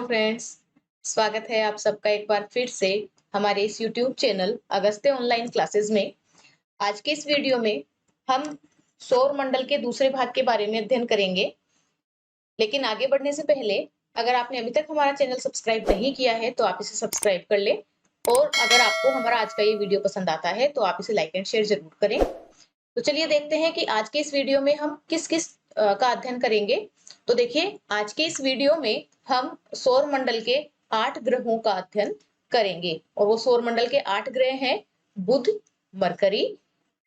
Friends, स्वागत है आप सबका एक बार फिर से हमारे इस YouTube channel Agastya online classes में। आज के इस वीडियो में हम सौर मंडल के दूसरे भाग के बारे में अध्ययन करेंगे। लेकिन आगे बढ़ने से पहले अगर आपने अभी तक हमारा चैनल सब्सक्राइब नहीं किया है तो आप इसे सब्सक्राइब कर ले, और अगर आपको हमारा आज का ये वीडियो पसंद आता है तो आप इसे लाइक एंड शेयर जरूर करें। तो चलिए देखते हैं कि आज के इस वीडियो में हम किस किस का अध्ययन करेंगे। तो देखिए, आज के इस वीडियो में हम सौर मंडल के 8 ग्रहों का अध्ययन करेंगे, और वो सौर मंडल के 8 ग्रह हैं: बुध, मरकरी,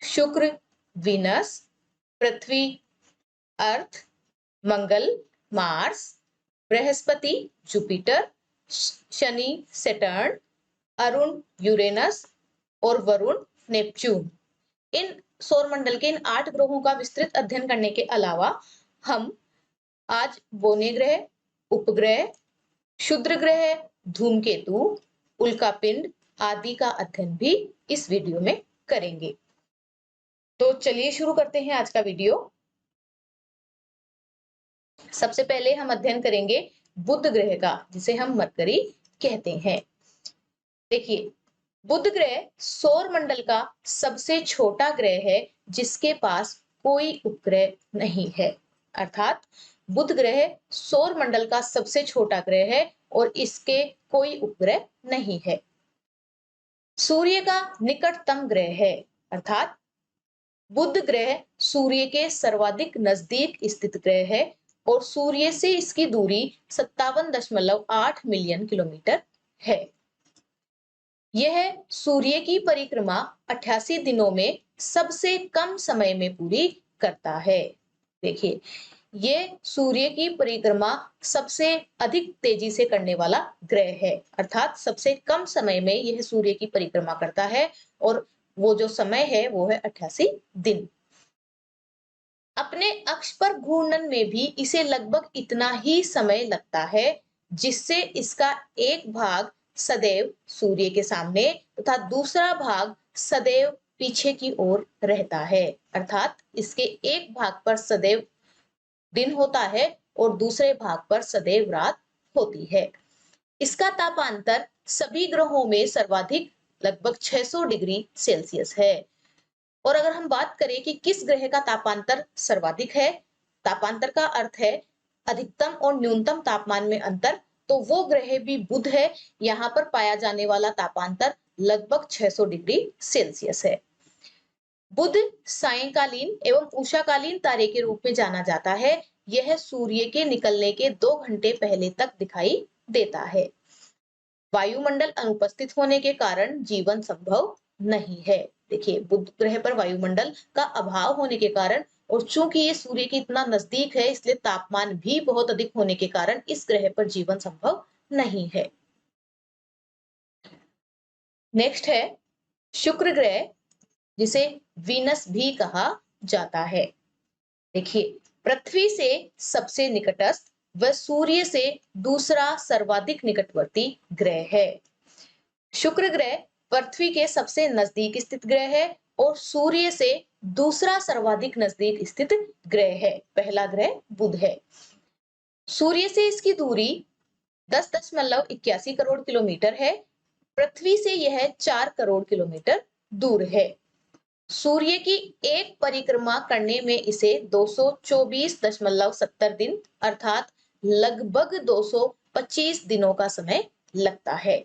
शुक्र, वीनस, पृथ्वी, अर्थ, मंगल, मार्स, बृहस्पति, जुपिटर, शनि, सैटर्न, अरुण, यूरेनस और वरुण, नेपच्यून। इन सौर मंडल के इन 8 ग्रहों का विस्तृत अध्ययन करने के अलावा हम आज बोने ग्रह, उपग्रह, क्षुद्र ग्रह, धूमकेतु, उल्कापिंड आदि का अध्ययन भी इस वीडियो में करेंगे। तो चलिए शुरू करते हैं आज का वीडियो। सबसे पहले हम अध्ययन करेंगे बुध ग्रह का, जिसे हम मरकरी कहते हैं। देखिए, बुध ग्रह सौर मंडल का सबसे छोटा ग्रह है जिसके पास कोई उपग्रह नहीं है। अर्थात बुध ग्रह सौर मंडल का सबसे छोटा ग्रह है और इसके कोई उपग्रह नहीं है। सूर्य का निकटतम ग्रह है, अर्थात बुध ग्रह सूर्य के सर्वाधिक नजदीक स्थित ग्रह है और सूर्य से इसकी दूरी 57.8 मिलियन किलोमीटर है। यह सूर्य की परिक्रमा 88 दिनों में सबसे कम समय में पूरी करता है। देखिए, ये सूर्य की परिक्रमा सबसे अधिक तेजी से करने वाला ग्रह है, अर्थात सबसे कम समय में यह सूर्य की परिक्रमा करता है, और वो जो समय है वो है 88 दिन। अपने अक्ष पर घूर्णन में भी इसे लगभग इतना ही समय लगता है, जिससे इसका एक भाग सदैव सूर्य के सामने तथा दूसरा भाग सदैव पीछे की ओर रहता है। अर्थात इसके एक भाग पर सदैव दिन होता है और दूसरे भाग पर सदैव रात होती है। इसका तापांतर सभी ग्रहों में सर्वाधिक लगभग 600 डिग्री सेल्सियस है। और अगर हम बात करें कि किस ग्रह का तापांतर सर्वाधिक है, तापांतर का अर्थ है अधिकतम और न्यूनतम तापमान में अंतर, तो वो ग्रह भी बुध है। यहाँ पर पाया जाने वाला तापांतर लगभग 600 डिग्री सेल्सियस है। बुध सायंकालीन एवं उषाकालीन तारे के रूप में जाना जाता है। यह सूर्य के निकलने के 2 घंटे पहले तक दिखाई देता है। वायुमंडल अनुपस्थित होने के कारण जीवन संभव नहीं है। देखिए, बुध ग्रह पर वायुमंडल का अभाव होने के कारण, और चूंकि ये सूर्य के इतना नजदीक है, इसलिए तापमान भी बहुत अधिक होने के कारण इस ग्रह पर जीवन संभव नहीं है। नेक्स्ट है शुक्र ग्रह, जिसे वीनस भी कहा जाता है। देखिए, पृथ्वी से सबसे निकटस्थ व सूर्य से दूसरा सर्वाधिक निकटवर्ती ग्रह है। शुक्र ग्रह पृथ्वी के सबसे नजदीक स्थित ग्रह है और सूर्य से दूसरा सर्वाधिक नजदीक स्थित ग्रह है। पहला ग्रह बुध है। सूर्य से इसकी दूरी 10.81 करोड़ किलोमीटर है। पृथ्वी से यह 4 करोड़ किलोमीटर दूर है। सूर्य की एक परिक्रमा करने में इसे 224.70 दिन अर्थात लगभग 225 दिनों का समय लगता है।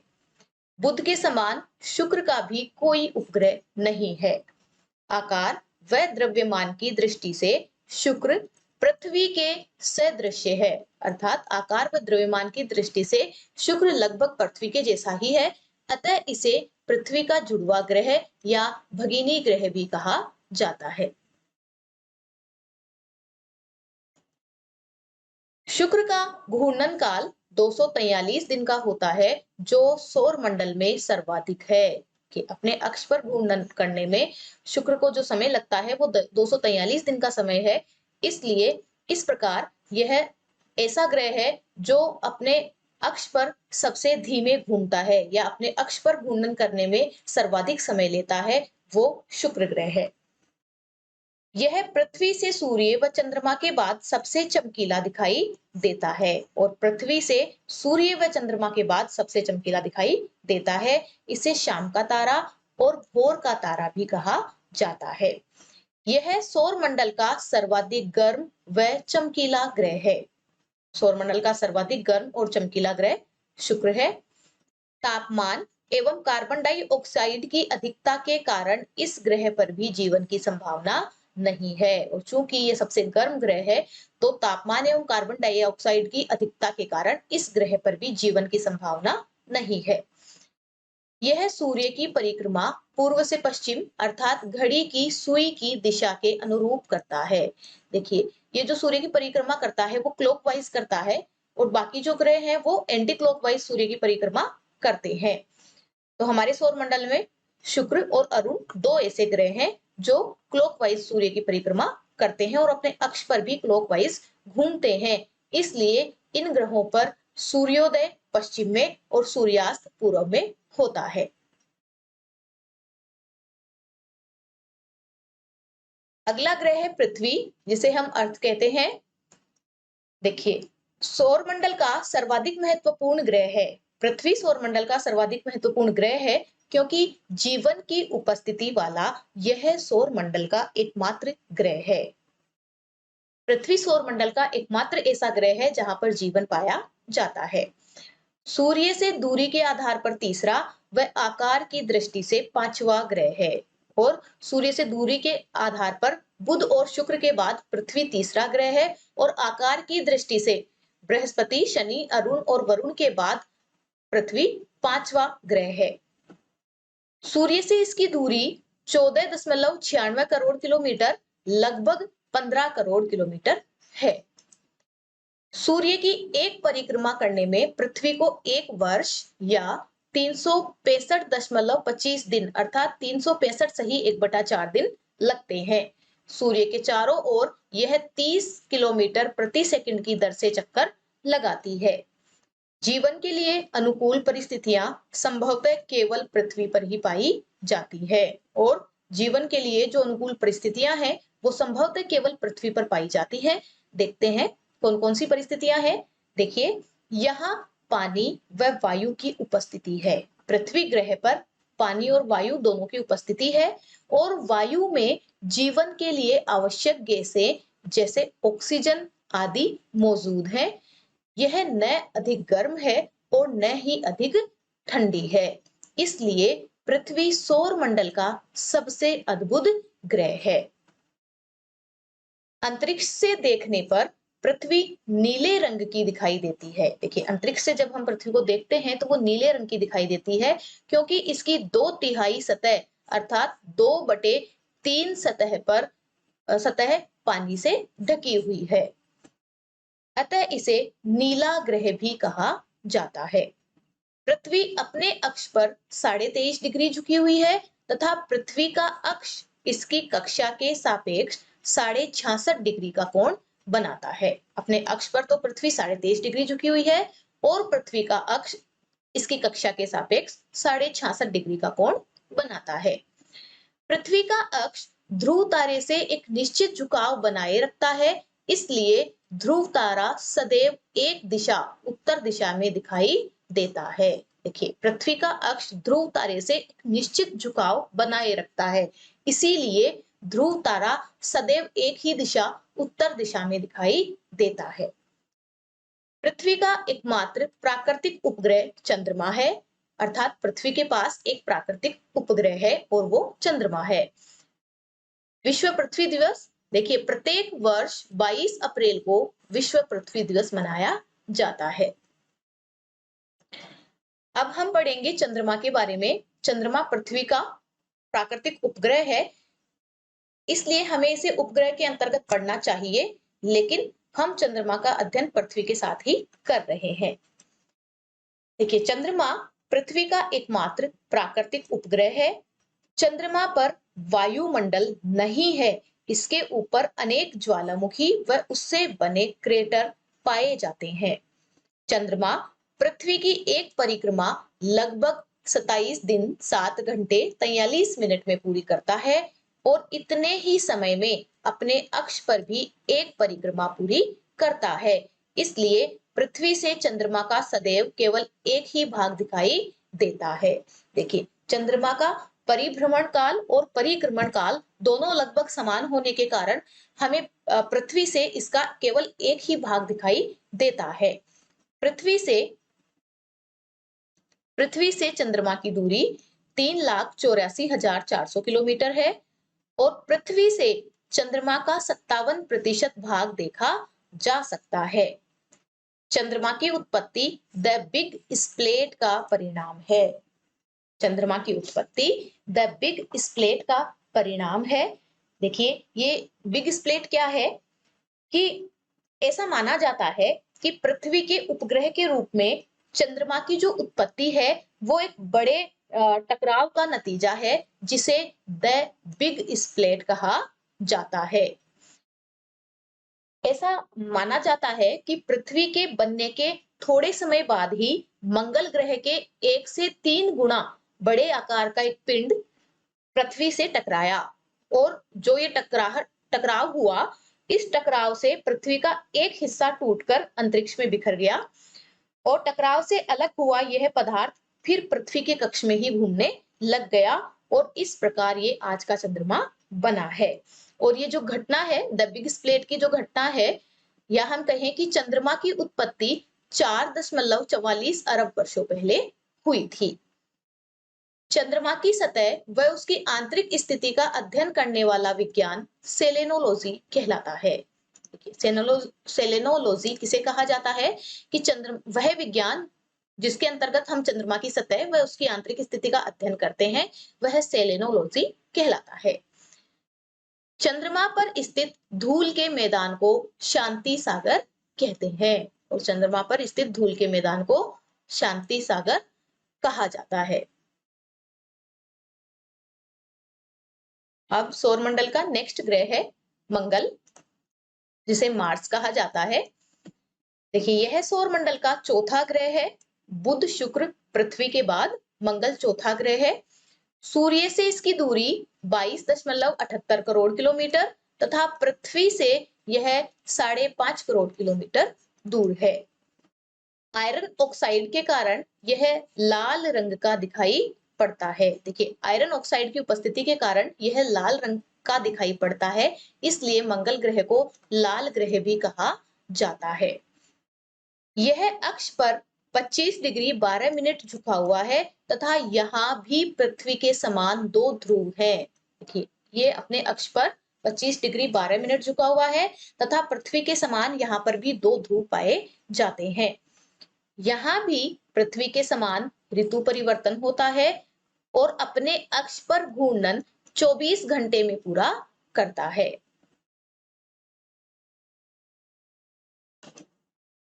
बुध के समान शुक्र का भी कोई उपग्रह नहीं है। आकार व द्रव्यमान की दृष्टि से शुक्र पृथ्वी के सदृश्य है, अर्थात आकार व द्रव्यमान की दृष्टि से शुक्र लगभग पृथ्वी के जैसा ही है। अतः इसे पृथ्वी का जुड़वा ग्रह या भगिनी ग्रह भी कहा जाता है। शुक्र का घूर्णन काल 243 दिन का होता है, जो सौर मंडल में सर्वाधिक है। कि अपने अक्ष पर घूर्णन करने में शुक्र को जो समय लगता है वो 243 दिन का समय है। इसलिए इस प्रकार यह ऐसा ग्रह है जो अपने अक्ष पर सबसे धीमे घूमता है, या अपने अक्ष पर घूर्णन करने में सर्वाधिक समय लेता है, वो शुक्र ग्रह है। यह पृथ्वी से सूर्य व चंद्रमा के बाद सबसे चमकीला दिखाई देता है और पृथ्वी से सूर्य व चंद्रमा के बाद सबसे चमकीला दिखाई देता है। इसे शाम का तारा और भोर का तारा भी कहा जाता है। यह सौर मंडल का सर्वाधिक गर्म व चमकीला ग्रह है। सौर मंडल का सर्वाधिक गर्म और चमकीला ग्रह शुक्र है। तापमान एवं कार्बन डाइऑक्साइड की अधिकता के कारण इस ग्रह पर भी जीवन की संभावना नहीं है और चूंकि ये सबसे गर्म ग्रह है तो तापमान एवं कार्बन डाइऑक्साइड की अधिकता के कारण इस ग्रह पर भी जीवन की संभावना नहीं है। यह सूर्य की परिक्रमा पूर्व से पश्चिम अर्थात घड़ी की सुई की दिशा के अनुरूप करता है। देखिए, ये जो सूर्य की परिक्रमा करता है वो क्लॉकवाइज करता है और बाकी जो ग्रह हैं वो एंटी क्लॉकवाइज सूर्य की परिक्रमा करते हैं। तो हमारे सौर मंडल में शुक्र और अरुण दो ऐसे ग्रह हैं जो क्लॉकवाइज सूर्य की परिक्रमा करते हैं और अपने अक्ष पर भी क्लॉकवाइज घूमते हैं। इसलिए इन ग्रहों पर सूर्योदय पश्चिम में और सूर्यास्त पूर्व में होता है। अगला ग्रह है पृथ्वी, जिसे हम अर्थ कहते हैं। देखिए, सौर मंडल का सर्वाधिक महत्वपूर्ण ग्रह है। पृथ्वी सौर मंडल का सर्वाधिक महत्वपूर्ण ग्रह है क्योंकि जीवन की उपस्थिति वाला यह सौर मंडल का एकमात्र ग्रह है। पृथ्वी सौर मंडल का एकमात्र ऐसा ग्रह है जहां पर जीवन पाया जाता है। सूर्य से दूरी के आधार पर तीसरा व आकार की दृष्टि से पांचवा ग्रह है और सूर्य से दूरी के आधार पर बुध और शुक्र के बाद पृथ्वी तीसरा ग्रह है और आकार की दृष्टि से बृहस्पति, शनि, अरुण और वरुण के बाद पृथ्वी पांचवा ग्रह है। सूर्य से इसकी दूरी 14.96 करोड़ किलोमीटर, लगभग 15 करोड़ किलोमीटर है। सूर्य की एक परिक्रमा करने में पृथ्वी को एक वर्ष या 365.25 दिन अर्थात 365 सही 1/4 दिन लगते हैं। सूर्य के चारों ओर यह 30 किलोमीटर प्रति सेकंड की दर से चक्कर लगाती है। जीवन के लिए अनुकूल परिस्थितियां संभवतः केवल पृथ्वी पर ही पाई जाती है और जीवन के लिए जो अनुकूल परिस्थितियां हैं वो संभवतः केवल पृथ्वी पर पाई जाती है। देखते हैं कौन कौन सी परिस्थितियां हैं। देखिए, यहाँ पानी व वायु की उपस्थिति है। पृथ्वी ग्रह पर पानी और वायु दोनों की उपस्थिति है और वायु में जीवन के लिए आवश्यक गैसें जैसे ऑक्सीजन आदि मौजूद है। यह न अधिक गर्म है और न ही अधिक ठंडी है। इसलिए पृथ्वी सौर मंडल का सबसे अद्भुत ग्रह है। अंतरिक्ष से देखने पर पृथ्वी नीले रंग की दिखाई देती है। देखिए, अंतरिक्ष से जब हम पृथ्वी को देखते हैं तो वो नीले रंग की दिखाई देती है क्योंकि इसकी 2/3 सतह अर्थात 2/3 सतह पानी से ढकी हुई है। अतः इसे नीला ग्रह भी कहा जाता है। पृथ्वी अपने अक्ष पर 23.5 डिग्री झुकी हुई है तथा पृथ्वी का अक्ष इसकी कक्षा के सापेक्ष 66.5 डिग्री का कोण बनाता है। अपने अक्ष पर तो पृथ्वी 23.5 डिग्री झुकी हुई है और पृथ्वी का अक्ष इसकी कक्षा के सापेक्ष 66.5 डिग्री का कोण बनाता है। पृथ्वी का अक्ष ध्रुव तारे से एक निश्चित झुकाव बनाए रखता है, इसलिए ध्रुव तारा सदैव एक दिशा उत्तर दिशा में दिखाई देता है। देखिए, पृथ्वी का अक्ष ध्रुव तारे से एक निश्चित झुकाव बनाए रखता है, इसीलिए ध्रुव तारा सदैव एक ही दिशा उत्तर दिशा में दिखाई देता है। पृथ्वी का एकमात्र प्राकृतिक उपग्रह चंद्रमा है, अर्थात पृथ्वी के पास एक प्राकृतिक उपग्रह है और वो चंद्रमा है। विश्व पृथ्वी दिवस, देखिए, प्रत्येक वर्ष 22 अप्रैल को विश्व पृथ्वी दिवस मनाया जाता है। अब हम पढ़ेंगे चंद्रमा के बारे में। चंद्रमा पृथ्वी का प्राकृतिक उपग्रह है, इसलिए हमें इसे उपग्रह के अंतर्गत पढ़ना चाहिए, लेकिन हम चंद्रमा का अध्ययन पृथ्वी के साथ ही कर रहे हैं। देखिए, चंद्रमा पृथ्वी का एकमात्र प्राकृतिक उपग्रह है। चंद्रमा पर वायुमंडल नहीं है, इसके ऊपर अनेक ज्वालामुखी व उससे बने क्रेटर पाए जाते हैं। चंद्रमा पृथ्वी की एक परिक्रमा लगभग 27 दिन 7 घंटे 43 मिनट में पूरी करता है। और इतने ही समय में अपने अक्ष पर भी एक परिक्रमा पूरी करता है। इसलिए पृथ्वी से चंद्रमा का सदैव केवल एक ही भाग दिखाई देता है। देखिए, चंद्रमा का परिभ्रमण काल और परिक्रमण काल दोनों लगभग समान होने के कारण हमें पृथ्वी से इसका केवल एक ही भाग दिखाई देता है। पृथ्वी से चंद्रमा की दूरी 3,84,400 किलोमीटर है और पृथ्वी से चंद्रमा का 57% भाग देखा जा सकता है। चंद्रमा की उत्पत्ति द बिग स्प्लेट का परिणाम है। चंद्रमा की उत्पत्ति द बिग स्प्लेट का परिणाम है। देखिए, ये बिग स्प्लेट क्या है कि ऐसा माना जाता है कि पृथ्वी के उपग्रह के रूप में चंद्रमा की जो उत्पत्ति है वो एक बड़े टकराव का नतीजा है, जिसे द बिग स्प्लेट कहा जाता है। ऐसा माना जाता है कि पृथ्वी के बनने के थोड़े समय बाद ही मंगल ग्रह के 1 से 3 गुना बड़े आकार का एक पिंड पृथ्वी से टकराया और जो ये टकराव हुआ, इस टकराव से पृथ्वी का एक हिस्सा टूटकर अंतरिक्ष में बिखर गया और टकराव से अलग हुआ यह पदार्थ फिर पृथ्वी के कक्ष में ही घूमने लग गया और इस प्रकार ये आज का चंद्रमा बना है। और ये जो घटना है, द बिग स्प्लेट की जो घटना है, या हम कहें कि चंद्रमा की उत्पत्ति 4.44 अरब वर्षों पहले हुई थी। चंद्रमा की सतह व उसकी आंतरिक स्थिति का अध्ययन करने वाला विज्ञान सेलेनोलॉजी कहलाता है। सेलेनोलॉजी किसे कहा जाता है कि वह विज्ञान जिसके अंतर्गत हम चंद्रमा की सतह व उसकी आंतरिक स्थिति का अध्ययन करते हैं, वह सेलेनोलॉजी कहलाता है। चंद्रमा पर स्थित धूल के मैदान को शांति सागर कहते हैं और चंद्रमा पर स्थित धूल के मैदान को शांति सागर कहा जाता है। अब सौरमंडल का नेक्स्ट ग्रह है मंगल, जिसे मार्स कहा जाता है। देखिए, यह सौरमंडल का चौथा ग्रह है। बुध, शुक्र, पृथ्वी के बाद मंगल चौथा ग्रह है। सूर्य से इसकी दूरी 22.78 करोड़ किलोमीटर तथा पृथ्वी से यह 5.5 करोड़ किलोमीटर दूर है। आयरन ऑक्साइड के कारण यह लाल रंग का दिखाई पड़ता है। देखिए, आयरन ऑक्साइड की उपस्थिति के कारण यह लाल रंग का दिखाई पड़ता है, इसलिए मंगल ग्रह को लाल ग्रह भी कहा जाता है। यह अक्ष पर 25 डिग्री 12 मिनट झुका हुआ है तथा यहाँ भी पृथ्वी के समान 2 ध्रुव हैं। देखिए, ये अपने अक्ष पर 25 डिग्री 12 मिनट झुका हुआ है तथा पृथ्वी के समान यहाँ पर भी 2 ध्रुव पाए जाते हैं। यहाँ भी पृथ्वी के समान ऋतु परिवर्तन होता है और अपने अक्ष पर घूर्णन 24 घंटे में पूरा करता है।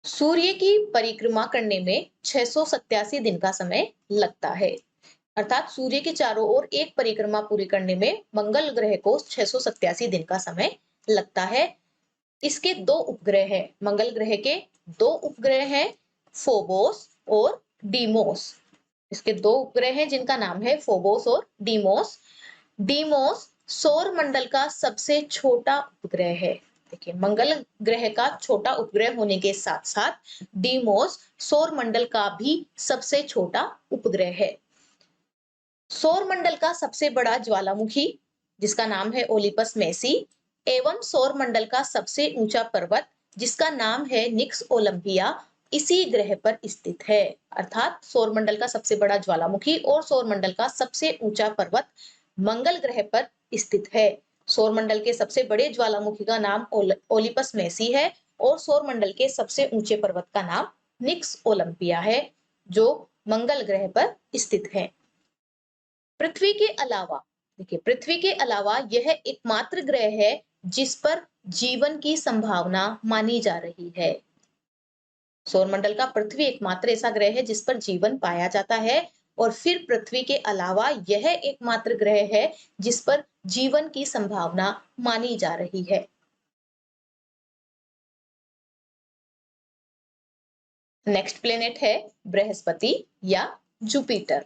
सूर्य की परिक्रमा करने में 687 दिन का समय लगता है, अर्थात सूर्य के चारों ओर एक परिक्रमा पूरी करने में मंगल ग्रह को 687 दिन का समय लगता है। इसके 2 उपग्रह हैं। मंगल ग्रह के 2 उपग्रह हैं, फोबोस और डीमोस। इसके 2 उपग्रह हैं जिनका नाम है फोबोस और डीमोस। डीमोस सौर मंडल का सबसे छोटा उपग्रह है। देखिए, मंगल ग्रह का छोटा उपग्रह होने के साथ साथ डीमोस सौर मंडल का भी सबसे छोटा उपग्रह है। सौर मंडल का सबसे बड़ा ज्वालामुखी, जिसका नाम है ओलिपस मेसी, एवं सौर मंडल का सबसे ऊंचा पर्वत, जिसका नाम है निक्स ओलंपिया, इसी ग्रह पर स्थित है। अर्थात सौरमंडल का सबसे बड़ा ज्वालामुखी और सौरमंडल का सबसे ऊंचा पर्वत मंगल ग्रह पर स्थित है। सौरमंडल के सबसे बड़े ज्वालामुखी का नाम ओलिपस मेसी है और सौरमंडल के सबसे ऊंचे पर्वत का नाम निक्स ओलंपिया है, जो मंगल ग्रह पर स्थित है। पृथ्वी के अलावा, देखिए, पृथ्वी के अलावा यह एकमात्र ग्रह है जिस पर जीवन की संभावना मानी जा रही है। सौरमंडल का पृथ्वी एकमात्र ऐसा ग्रह है जिस पर जीवन पाया जाता है और फिर पृथ्वी के अलावा यह एकमात्र ग्रह है जिस पर जीवन की संभावना मानी जा रही है। नेक्स्ट प्लेनेट है बृहस्पति या जुपिटर।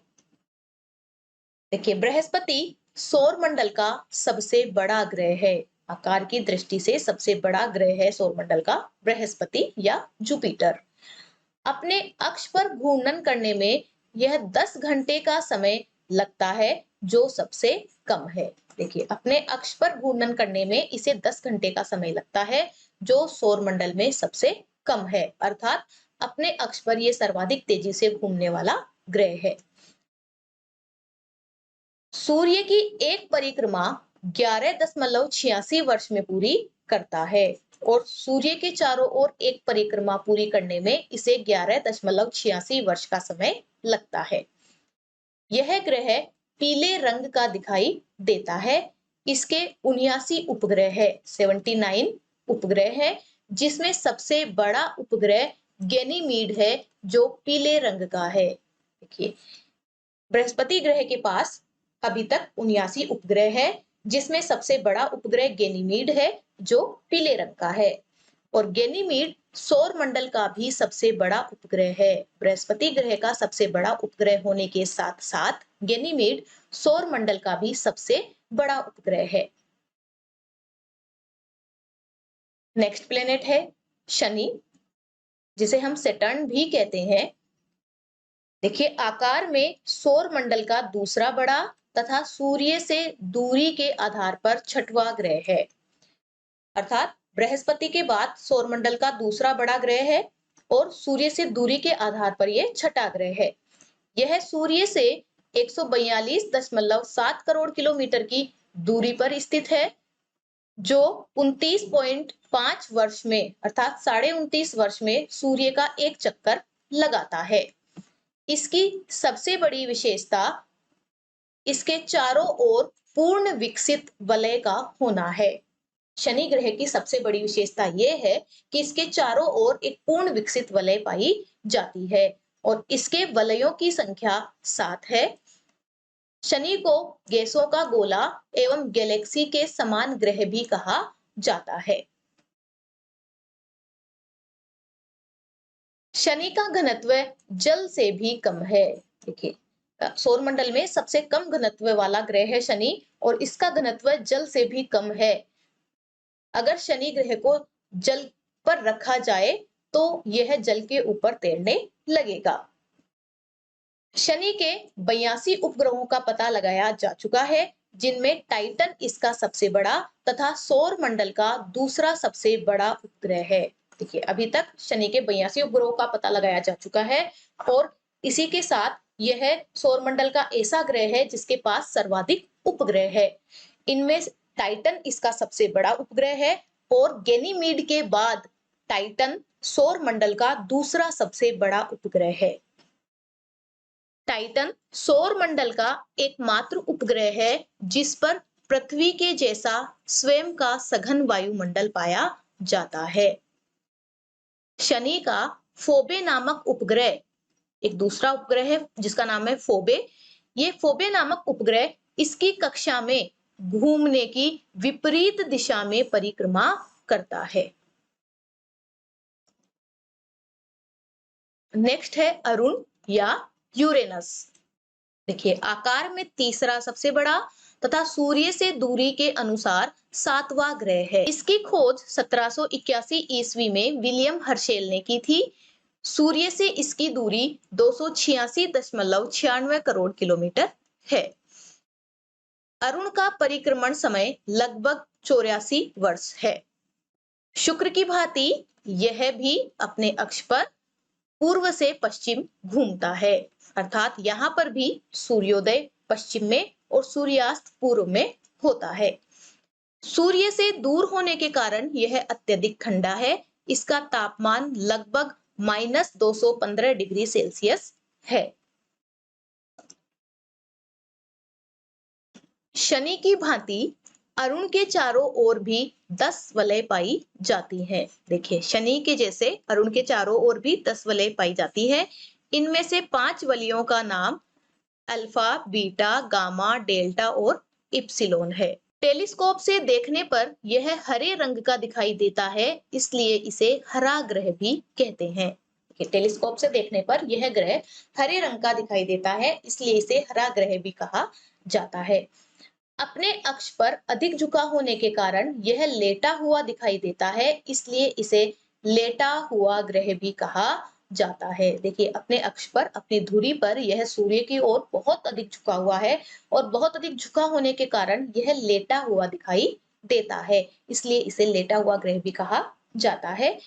देखिए, बृहस्पति सौरमंडल का सबसे बड़ा ग्रह है। आकार की दृष्टि से सबसे बड़ा ग्रह है सौरमंडल का बृहस्पति या जुपिटर। अपने अक्ष पर घूर्णन करने में यह 10 घंटे का समय लगता है, जो सबसे कम है। देखिए, अपने अक्ष पर घूर्णन करने में इसे 10 घंटे का समय लगता है, जो सौरमंडल में सबसे कम है। अर्थात अपने अक्ष पर यह सर्वाधिक तेजी से घूमने वाला ग्रह है। सूर्य की एक परिक्रमा 11.86 वर्ष में पूरी करता है और सूर्य के चारों ओर एक परिक्रमा पूरी करने में इसे 11.86 वर्ष का समय लगता है। यह ग्रह पीले रंग का दिखाई देता है। इसके 79 उपग्रह है, 79 उपग्रह है, जिसमें सबसे बड़ा उपग्रह गैनीमीड है, जो पीले रंग का है। देखिए, बृहस्पति ग्रह के पास अभी तक 79 उपग्रह है, जिसमें सबसे बड़ा उपग्रह गैनीमीड है, जो पीले रंग का है। और गैनीमीड सौर मंडल का भी सबसे बड़ा उपग्रह है। बृहस्पति ग्रह का सबसे बड़ा उपग्रह होने के साथ साथ गैनीमीड सौर मंडल का भी सबसे बड़ा उपग्रह है। नेक्स्ट प्लेनेट है शनि, जिसे हम सैटर्न भी कहते हैं। देखिए, आकार में सौर मंडल का दूसरा बड़ा तथा सूर्य से दूरी के आधार पर छठवां ग्रह है। अर्थात बृहस्पति के बाद सौरमंडल का दूसरा बड़ा ग्रह है और सूर्य से दूरी के आधार पर यह छठा ग्रह है। यह सूर्य से 142.7 करोड़ किलोमीटर की दूरी पर स्थित है, जो 29.5 वर्ष में अर्थात 29.5 वर्ष में सूर्य का एक चक्कर लगाता है। इसकी सबसे बड़ी विशेषता इसके चारों ओर पूर्ण विकसित वलय का होना है। शनि ग्रह की सबसे बड़ी विशेषता यह है कि इसके चारों ओर एक पूर्ण विकसित वलय पाई जाती है और इसके वलयों की संख्या 7 है। शनि को गैसों का गोला एवं गैलेक्सी के समान ग्रह भी कहा जाता है। शनि का घनत्व जल से भी कम है। देखिए, सौरमंडल में सबसे कम घनत्व वाला ग्रह है शनि और इसका घनत्व जल से भी कम है। अगर शनि ग्रह को जल पर रखा जाए तो यह जल के ऊपर तैरने लगेगा। शनि के 82 उपग्रहों का पता लगाया जा चुका है, जिनमें टाइटन इसका सबसे बड़ा तथा सौर मंडल का दूसरा सबसे बड़ा उपग्रह है। देखिए, अभी तक शनि के 82 उपग्रहों का पता लगाया जा चुका है और इसी के साथ यह सौर मंडल का ऐसा ग्रह है जिसके पास सर्वाधिक उपग्रह है। इनमें टाइटन इसका सबसे बड़ा उपग्रह है और गैनीमीड के बाद टाइटन सौर मंडल का दूसरा सबसे बड़ा उपग्रह है। टाइटन सौर मंडल का एकमात्र उपग्रह है जिस पर पृथ्वी के जैसा स्वयं का सघन वायुमंडल पाया जाता है। शनि का फोबे नामक उपग्रह एक दूसरा उपग्रह है जिसका नाम है फोबे। ये फोबे नामक उपग्रह इसकी कक्षा में घूमने की विपरीत दिशा में परिक्रमा करता है। नेक्स्ट है अरुण या यूरेनस। देखिए, आकार में तीसरा सबसे बड़ा तथा सूर्य से दूरी के अनुसार 7वां ग्रह है। इसकी खोज 1781 ईस्वी में विलियम हर्शेल ने की थी। सूर्य से इसकी दूरी 286.96 करोड़ किलोमीटर है। अरुण का परिक्रमण समय लगभग 84 वर्ष है। शुक्र की भांति यह भी अपने अक्ष पर पूर्व से पश्चिम घूमता है, अर्थात यहाँ पर भी सूर्योदय पश्चिम में और सूर्यास्त पूर्व में होता है। सूर्य से दूर होने के कारण यह अत्यधिक ठंडा है। इसका तापमान लगभग -215 डिग्री सेल्सियस है। शनि की भांति अरुण के चारों ओर भी 10 वलय पाई जाती हैं। देखिए, शनि के जैसे अरुण के चारों ओर भी 10 वलय पाई जाती है। इनमें से 5 वलयों का नाम अल्फा, बीटा, गामा, डेल्टा और इप्सिलोन है। टेलीस्कोप से देखने पर यह हरे रंग का दिखाई देता है, इसलिए इसे हरा ग्रह भी कहते हैं। टेलीस्कोप से देखने पर यह ग्रह हरे रंग का दिखाई देता है, इसलिए इसे हरा ग्रह भी कहा जाता है। अपने अक्ष पर अधिक झुका होने के कारण यह लेटा हुआ दिखाई देता है, इसलिए इसे लेटा हुआ ग्रह भी कहा जाता है। देखिए, अपने अक्ष पर, अपनी धुरी पर यह सूर्य की ओर बहुत अधिक झुका हुआ है और बहुत अधिक झुका होने के कारण यह लेटा हुआ दिखाई देता है, इसलिए इसे लेटा हुआ ग्रह भी कहा जाता है।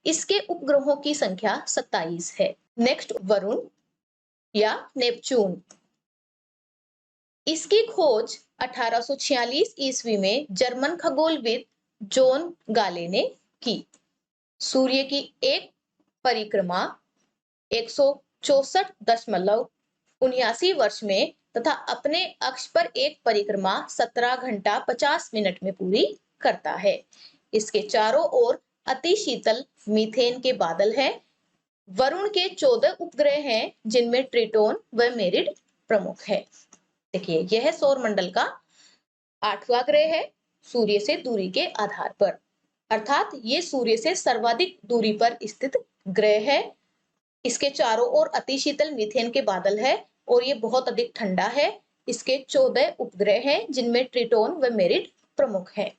इसके उपग्रहों की संख्या 27 है। नेक्स्ट, वरुण या नेपच्यून। इसकी खोज 1846 ईस्वी में जर्मन खगोलविद जॉन गाले ने की। सूर्य की एक परिक्रमा 164.79 वर्ष में तथा अपने अक्ष पर एक परिक्रमा 17 घंटा 50 मिनट में पूरी करता है। इसके चारों ओर अति शीतल मीथेन के बादल हैं। वरुण के 14 उपग्रह हैं, जिनमें ट्रिटोन व मेरिड प्रमुख है। देखिए, यह सौर मंडल का 8वां ग्रह है सूर्य से दूरी के आधार पर, अर्थात ये सूर्य से सर्वाधिक दूरी पर स्थित ग्रह है। इसके चारों ओर अति शीतल मीथेन के बादल है और ये बहुत अधिक ठंडा है। इसके 14 उपग्रह हैं, जिनमें ट्रिटोन व मेरिड प्रमुख है।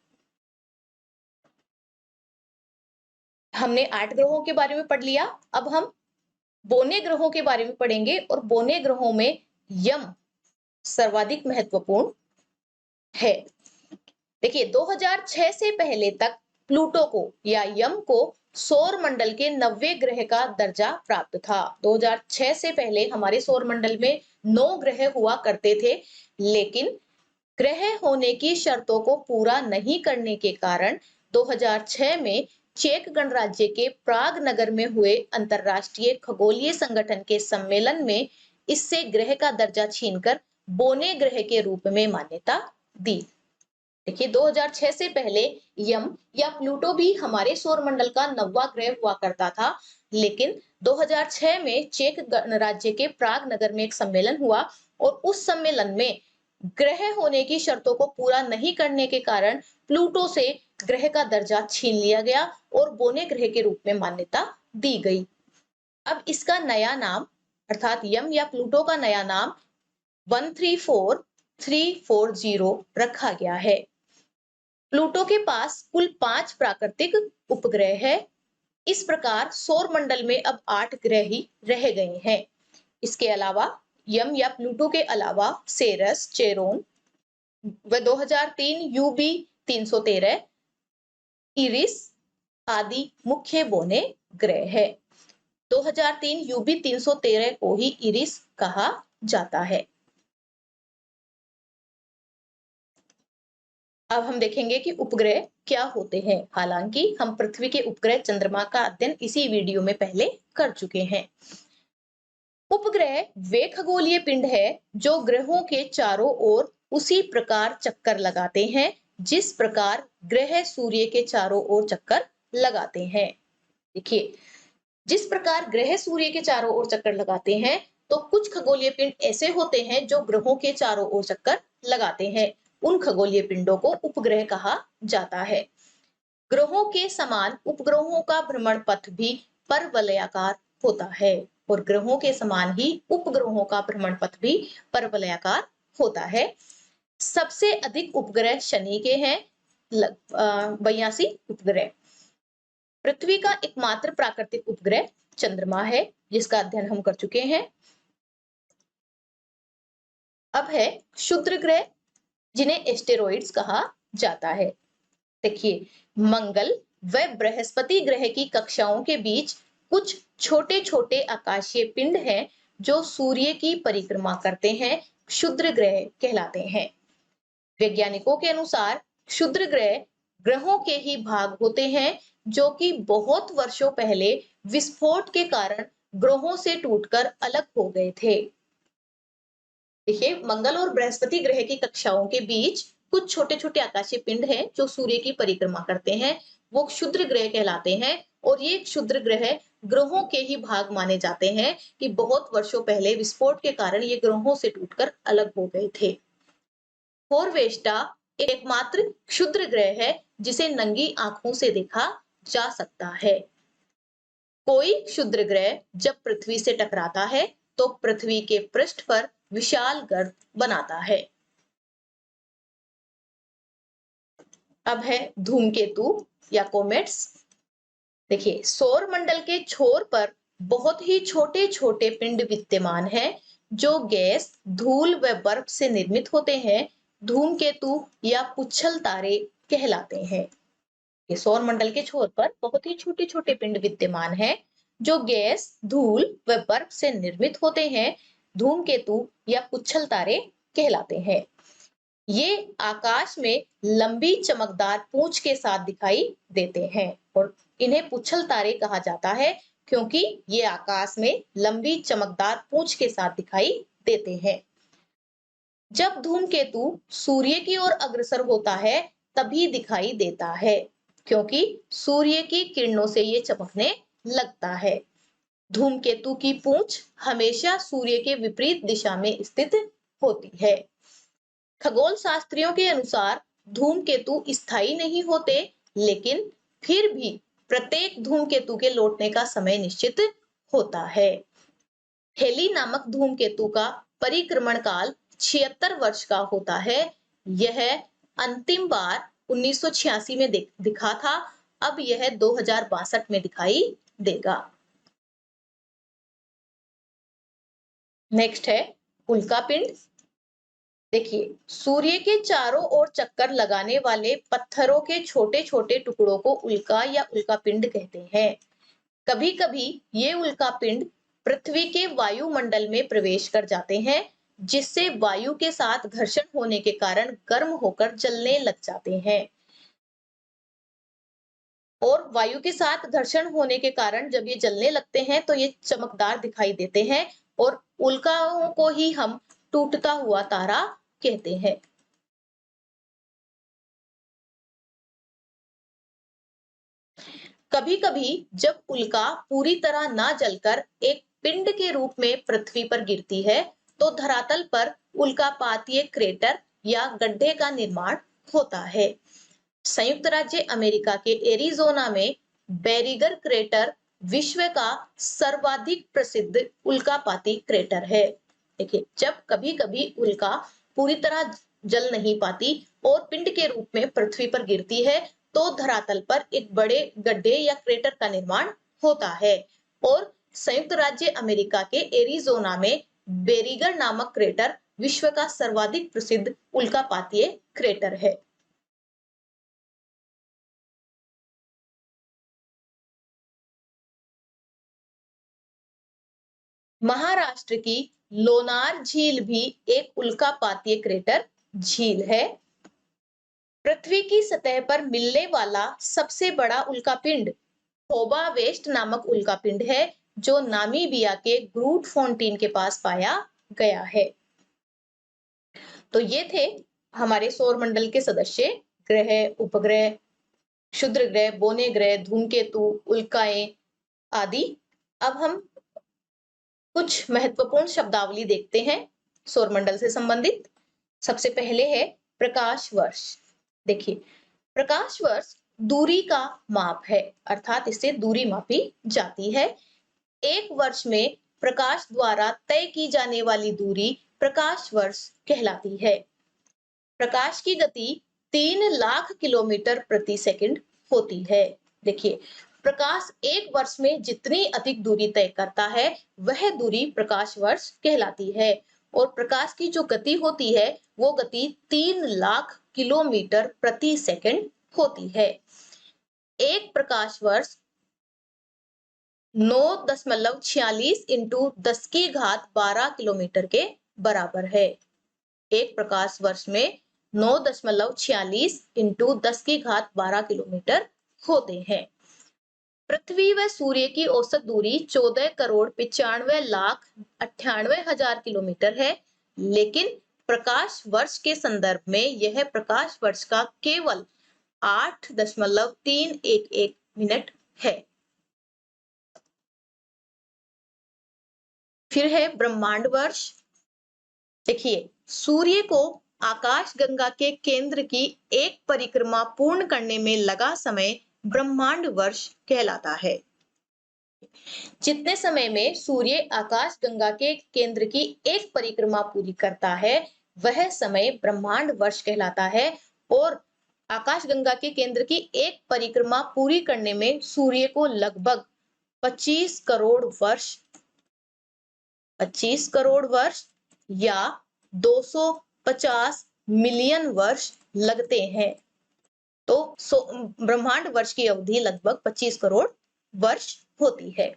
हमने 8 ग्रहों के बारे में पढ़ लिया। अब हम बोने ग्रहों के बारे में पढ़ेंगे और बोने ग्रहों में यम सर्वाधिक महत्वपूर्ण है। देखिए, 2006 से पहले तक प्लूटो को या यम को सौर मंडल के 90वें ग्रह का दर्जा प्राप्त था। 2006 से पहले हमारे सौर मंडल में 9 ग्रह हुआ करते थे, लेकिन ग्रह होने की शर्तों को पूरा नहीं करने के कारण 2006 में चेक गणराज्य के प्राग नगर में हुए अंतरराष्ट्रीय खगोलीय संगठन के सम्मेलन में इससे ग्रह का दर्जा छीनकर बोने ग्रह के रूप में मान्यता दी। देखिए, 2006 से पहले यम या प्लूटो भी हमारे सौर मंडल का 9वां ग्रह हुआ करता था, लेकिन 2006 में चेक गणराज्य के प्राग नगर में एक सम्मेलन हुआ और उस सम्मेलन में ग्रह होने की शर्तों को पूरा नहीं करने के कारण प्लूटो से ग्रह का दर्जा छीन लिया गया और बोने ग्रह के रूप में मान्यता दी गई। अब इसका नया नाम, अर्थात यम या प्लूटो का नया नाम 134340 रखा गया है। प्लूटो के पास कुल 5 प्राकृतिक उपग्रह है। इस प्रकार सौर मंडल में अब 8 ग्रह ही रह गए हैं। इसके अलावा यम या प्लूटो के अलावा सेरस, चेरोन व 2003 यूबी 313, इरिस आदि मुख्य बोने ग्रह है। 2003 यूबी 313 को ही इरिस कहा जाता है। अब हम देखेंगे कि उपग्रह क्या होते हैं। हालांकि हम पृथ्वी के उपग्रह चंद्रमा का अध्ययन इसी वीडियो में पहले कर चुके हैं। उपग्रह वे खगोलीय पिंड है जो ग्रहों के चारों ओर उसी प्रकार चक्कर लगाते हैं जिस प्रकार ग्रह सूर्य के चारों ओर चक्कर लगाते हैं। देखिए, जिस प्रकार ग्रह सूर्य के चारों ओर चक्कर लगाते हैं, तो कुछ खगोलीय पिंड ऐसे होते हैं जो ग्रहों के चारों ओर चक्कर लगाते हैं। उन खगोलीय पिंडों को उपग्रह कहा जाता है। ग्रहों के समान उपग्रहों का भ्रमण पथ भी परवलयाकार होता है और ग्रहों के समान ही उपग्रहों का भ्रमण पथ भी परवलयाकार होता है। सबसे अधिक उपग्रह शनि के हैं, 82 उपग्रह। पृथ्वी का एकमात्र प्राकृतिक उपग्रह चंद्रमा है, जिसका अध्ययन हम कर चुके हैं। अब है क्षुद्र ग्रह, जिन्हें एस्टेरॉइड्स कहा जाता है। देखिए, मंगल व बृहस्पति ग्रह की कक्षाओं के बीच कुछ छोटे छोटे आकाशीय पिंड हैं जो सूर्य की परिक्रमा करते हैं, क्षुद्र ग्रह कहलाते हैं। वैज्ञानिकों के अनुसार क्षुद्र ग्रह ग्रहों के ही भाग होते हैं जो कि बहुत वर्षों पहले विस्फोट के कारण ग्रहों से टूटकर अलग हो गए थे। देखिए, मंगल और बृहस्पति ग्रह की कक्षाओं के बीच कुछ छोटे छोटे आकाशीय पिंड हैं जो सूर्य की परिक्रमा करते हैं, वो क्षुद्र ग्रह कहलाते हैं। और ये क्षुद्र ग्रह ग्रहों के ही भाग माने जाते हैं कि बहुत वर्षों पहले विस्फोट के कारण ये ग्रहों से टूटकर अलग हो गए थे। फोरवेस्टा एकमात्र क्षुद्र ग्रह है जिसे नंगी आंखों से देखा जा सकता है। कोई क्षुद्र ग्रह जब पृथ्वी से टकराता है तो पृथ्वी के पृष्ठ पर विशाल गर्त बनाता है। अब है धूमकेतु या कोमेट्स। देखिए, सौर मंडल के छोर पर बहुत ही छोटे छोटे पिंड विद्यमान हैं जो गैस, धूल व बर्फ से निर्मित होते हैं। धूमकेतु या पुच्छल तारे कहलाते हैं। ये सौर मंडल के छोर पर बहुत ही छोटे छोटे पिंड विद्यमान हैं जो गैस, धूल व बर्फ से निर्मित होते हैं। धूमकेतु या पुच्छल तारे कहलाते हैं। ये आकाश में लंबी चमकदार पूंछ के साथ दिखाई देते हैं और इन्हें पुच्छल तारे कहा जाता है क्योंकि ये आकाश में लंबी चमकदार पूंछ के साथ दिखाई देते हैं। जब धूमकेतु सूर्य की ओर अग्रसर होता है तभी दिखाई देता है क्योंकि सूर्य की किरणों से ये चमकने लगता है। धूमकेतु की पूंछ हमेशा सूर्य के विपरीत दिशा में स्थित होती है। खगोल शास्त्रियों के अनुसार धूमकेतु स्थायी नहीं होते, लेकिन फिर भी प्रत्येक धूमकेतु के लौटने का समय निश्चित होता है। हेली नामक धूमकेतु का परिक्रमण काल 76 वर्ष का होता है। यह अंतिम बार 1986 में दिखा था। अब यह 2062 में दिखाई देगा। नेक्स्ट है उल्का पिंड। देखिए, सूर्य के चारों ओर चक्कर लगाने वाले पत्थरों के छोटे छोटे टुकड़ों को उल्का या उल्का पिंड कहते हैं। कभी कभी ये उल्का पिंड पृथ्वी के वायुमंडल में प्रवेश कर जाते हैं, जिससे वायु के साथ घर्षण होने के कारण गर्म होकर जलने लग जाते हैं। और वायु के साथ घर्षण होने के कारण जब ये जलने लगते हैं तो ये चमकदार दिखाई देते हैं और उल्काओं को ही हम टूटता हुआ तारा कहते हैं। कभी कभी जब उल्का पूरी तरह ना जलकर एक पिंड के रूप में पृथ्वी पर गिरती है तो धरातल पर उल्कापातीय क्रेटर या गड्ढे का निर्माण होता है। संयुक्त राज्य अमेरिका के एरिजोना में बेरिगर क्रेटर विश्व का सर्वाधिक प्रसिद्ध उल्कापाती क्रेटर है। देखिए, जब कभी कभी उल्का पूरी तरह जल नहीं पाती और पिंड के रूप में पृथ्वी पर गिरती है तो धरातल पर एक बड़े गड्ढे या क्रेटर का निर्माण होता है और संयुक्त राज्य अमेरिका के एरिजोना में बेरिगर नामक क्रेटर विश्व का सर्वाधिक प्रसिद्ध उल्कापातीय क्रेटर है। महाराष्ट्र की लोनार झील भी एक उल्कापातीय क्रेटर झील है। पृथ्वी की सतह पर मिलने वाला सबसे बड़ा उल्कापिंड होबा वेस्ट नामक उल्कापिंड है जो नामीबिया के ग्रूट फोंटेन के पास पाया गया है। तो ये थे हमारे सौर मंडल के सदस्य, ग्रह, उपग्रह, क्षुद्र ग्रह, बौने ग्रह, धूमकेतु, उल्काएं आदि। अब हम कुछ महत्वपूर्ण शब्दावली देखते हैं सौरमंडल से संबंधित। सबसे पहले है प्रकाश वर्ष। देखिए, प्रकाश वर्ष दूरी का माप है, अर्थात इससे दूरी मापी जाती है। एक वर्ष में प्रकाश द्वारा तय की जाने वाली दूरी प्रकाश वर्ष कहलाती है। प्रकाश की गति 3 लाख किलोमीटर प्रति सेकंड होती है। देखिए, प्रकाश एक वर्ष में जितनी अधिक दूरी तय करता है वह दूरी प्रकाश वर्ष कहलाती है और प्रकाश की जो गति होती है वो गति 3 लाख किलोमीटर प्रति सेकंड होती है। एक प्रकाश वर्ष 9.46 इंटू 10 की घात 12 किलोमीटर के बराबर है। एक प्रकाश वर्ष में 9.46 इंटू 10 की घात 12 किलोमीटर होते हैं। पृथ्वी व सूर्य की औसत दूरी 14 करोड़ 95 लाख 98 हजार किलोमीटर है, लेकिन प्रकाश वर्ष के संदर्भ में यह प्रकाश वर्ष का केवल 8.311 मिनट है। फिर है ब्रह्मांड वर्ष। देखिए, सूर्य को आकाश गंगा के केंद्र की एक परिक्रमा पूर्ण करने में लगा समय ब्रह्मांड वर्ष कहलाता है। जितने समय में सूर्य आकाश गंगा के केंद्र की एक परिक्रमा पूरी करता है वह समय ब्रह्मांड वर्ष कहलाता है और आकाशगंगा के केंद्र की एक परिक्रमा पूरी करने में सूर्य को लगभग 25 करोड़ वर्ष 25 करोड़ वर्ष या 250 मिलियन वर्ष लगते हैं। तो ब्रह्मांड वर्ष की अवधि लगभग 25 करोड़ वर्ष होती है।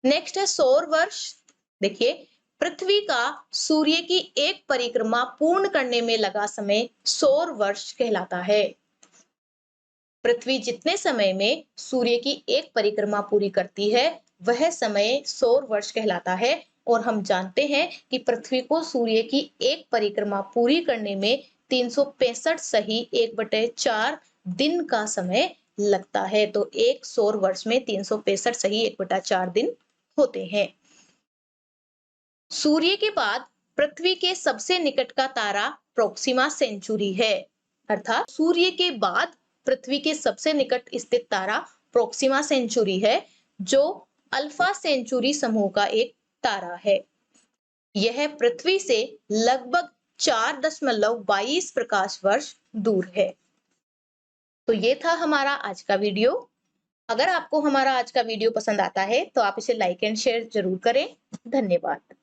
नेक्स्ट है सौर वर्ष। देखिए, पृथ्वी का सूर्य की एक परिक्रमा पूर्ण करने में लगा समय सौर वर्ष कहलाता है। पृथ्वी जितने समय में सूर्य की एक परिक्रमा पूरी करती है वह समय सौर वर्ष कहलाता है। और हम जानते हैं कि पृथ्वी को सूर्य की एक परिक्रमा पूरी करने में 365 सही 1/4 दिन का समय लगता है। तो एक सौर वर्ष में 365 सही 1/4 दिन होते हैं। सूर्य के बाद पृथ्वी के सबसे निकट का तारा प्रोक्सिमा सेंचुरी है। अर्थात सूर्य के बाद पृथ्वी के सबसे निकट स्थित तारा प्रोक्सिमा सेंचुरी है, जो अल्फा सेंचुरी समूह का एक तारा है। यह पृथ्वी से लगभग 4.22 प्रकाश वर्ष दूर है। तो ये था हमारा आज का वीडियो। अगर आपको हमारा आज का वीडियो पसंद आता है तो आप इसे लाइक एंड शेयर जरूर करें। धन्यवाद।